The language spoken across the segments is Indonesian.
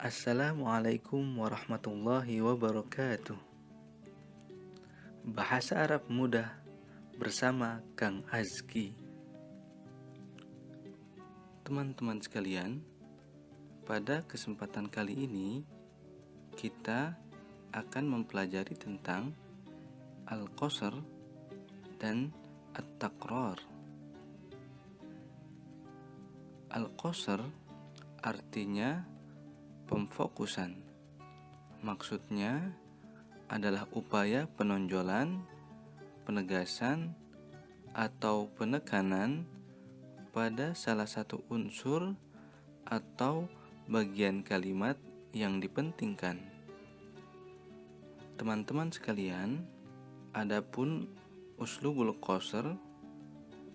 Assalamualaikum warahmatullahi wabarakatuh. Bahasa Arab mudah bersama Kang Azki. Teman-teman sekalian, pada kesempatan kali ini kita akan mempelajari tentang al-qasr dan at-takrar. Al-qasr artinya pemfokusan. Maksudnya adalah upaya penonjolan, penegasan, atau penekanan pada salah satu unsur atau bagian kalimat yang dipentingkan. Teman-teman sekalian, adapun uslubul qasr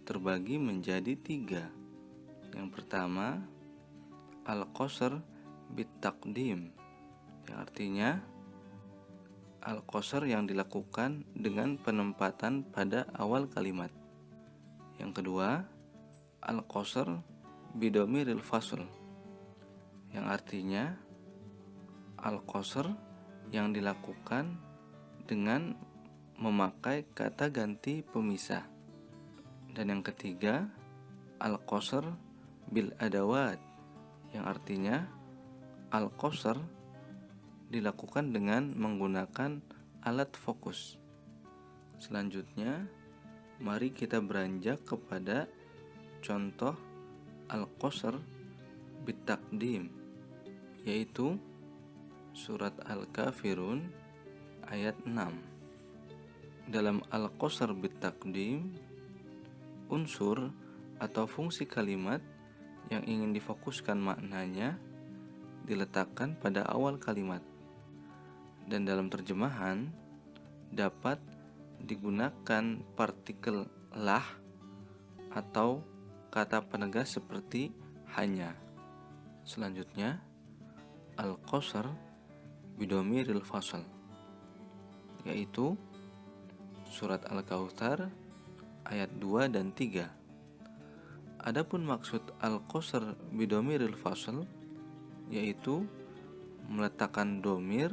terbagi menjadi 3. Yang pertama, al-qasr bitaqdim, yang artinya al-qasr yang dilakukan dengan penempatan pada awal kalimat. Yang kedua, al-qasr bidomiril fasl, yang artinya al-qasr yang dilakukan dengan memakai kata ganti pemisah. Dan yang ketiga, al-qasr bil adawat, yang artinya al-qasr dilakukan dengan menggunakan alat fokus. Selanjutnya, mari kita beranjak kepada contoh al-qasr bitaqdim, yaitu surat Al-Kafirun ayat 6. Dalam al-qasr bitaqdim, unsur atau fungsi kalimat yang ingin difokuskan maknanya diletakkan pada awal kalimat, dan dalam terjemahan dapat digunakan partikel lah atau kata penegas seperti hanya. Selanjutnya, al-qasr bidomiril fasl, yaitu surat Al-Kautsar ayat 2 dan 3. Adapun maksud al-qasr bidomiril fasl yaitu meletakkan domir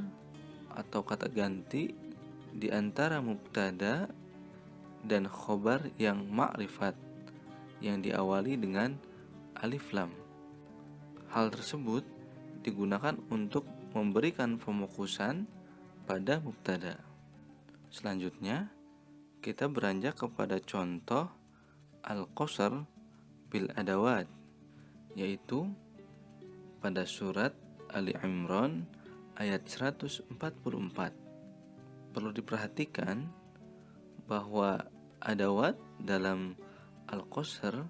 atau kata ganti di antara mubtada dan khobar yang ma'rifat yang diawali dengan alif lam. Hal tersebut digunakan untuk memberikan pemokusan pada mubtada. Selanjutnya, kita beranjak kepada contoh al-qasr bil adawat, yaitu pada surat Ali Imran ayat 144. Perlu diperhatikan bahwa adawat dalam al-qasr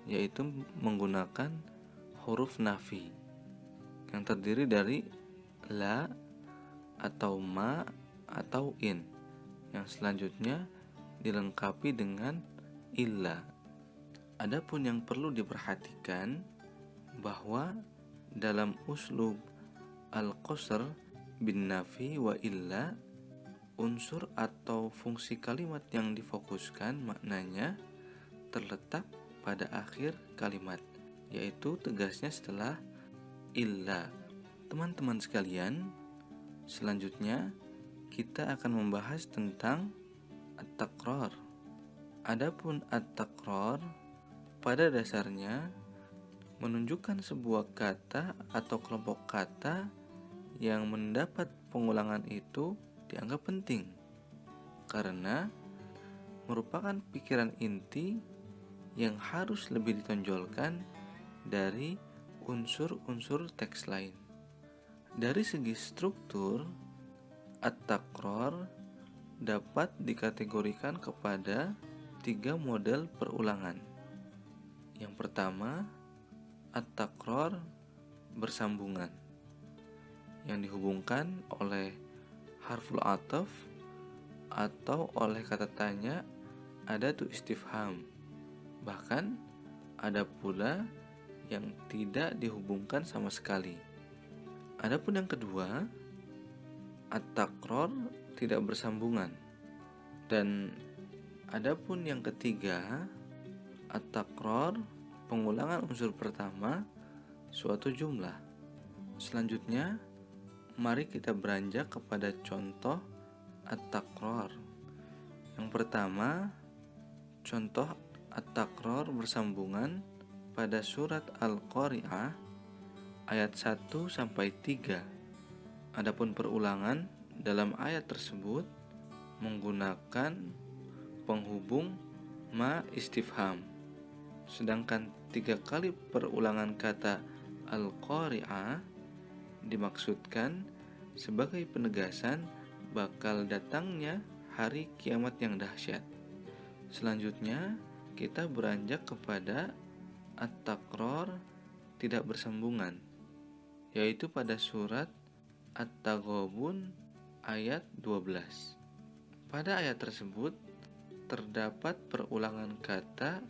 yaitu menggunakan huruf nafi yang terdiri dari la atau ma atau in, yang selanjutnya dilengkapi dengan illa. Adapun yang perlu diperhatikan bahwa dalam uslub al-qasr bin nafi wa illa, unsur atau fungsi kalimat yang difokuskan maknanya terletak pada akhir kalimat, yaitu tegasnya setelah illa. Teman-teman sekalian, selanjutnya kita akan membahas tentang at-takrar. Adapun at-takrar pada dasarnya menunjukkan sebuah kata atau kelompok kata yang mendapat pengulangan itu dianggap penting karena merupakan pikiran inti yang harus lebih ditonjolkan dari unsur-unsur teks lain. Dari segi struktur, at-takrar dapat dikategorikan kepada 3 model perulangan. Yang pertama, at-takrar bersambungan, yang dihubungkan oleh harful ataf atau oleh kata tanya adatu istifham. Bahkan ada pula yang tidak dihubungkan sama sekali. Adapun yang kedua, at-takrar tidak bersambungan. Dan adapun yang ketiga, at-takrar pengulangan unsur pertama suatu jumlah. Selanjutnya, mari kita beranjak kepada contoh at-takror. Yang pertama, contoh at-takror bersambungan pada surat Al-Qari'ah ayat 1 sampai 3. Adapun perulangan dalam ayat tersebut menggunakan penghubung ma istifham. Sedangkan 3 kali perulangan kata Al-Qari'ah dimaksudkan sebagai penegasan bakal datangnya hari kiamat yang dahsyat. Selanjutnya, kita beranjak kepada at-takror tidak bersambungan, yaitu pada surat At-Taghabun ayat 12. Pada ayat tersebut terdapat perulangan kata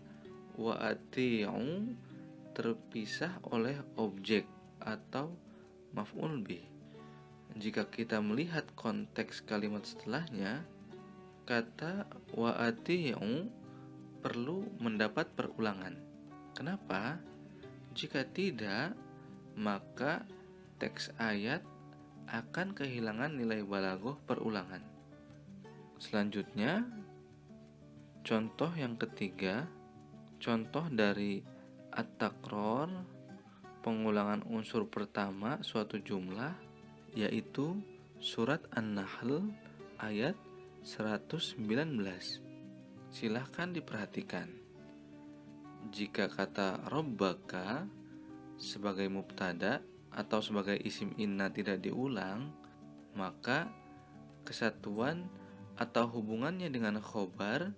wa ati'u terpisah oleh objek atau maf'ul bih. Jika kita melihat konteks kalimat setelahnya, kata wa ati'u perlu mendapat perulangan. Kenapa? Jika tidak, maka teks ayat akan kehilangan nilai balaghah perulangan. Selanjutnya, contoh yang ketiga, contoh dari at-takror, pengulangan unsur pertama suatu jumlah, yaitu surat An-Nahl ayat 119. Silahkan diperhatikan. Jika kata Rabbaka sebagai mubtada atau sebagai isim inna tidak diulang, maka kesatuan atau hubungannya dengan khobar,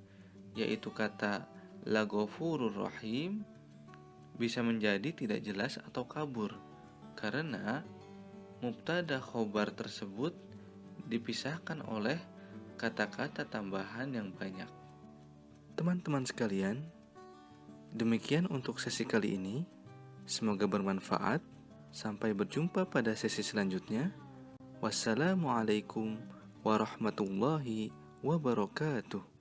yaitu kata la ghafurur rahim, bisa menjadi tidak jelas atau kabur karena mubtada khobar tersebut dipisahkan oleh kata-kata tambahan yang banyak. Teman-teman sekalian, demikian untuk sesi kali ini. Semoga bermanfaat. Sampai berjumpa pada sesi selanjutnya. Wassalamualaikum warahmatullahi wabarakatuh.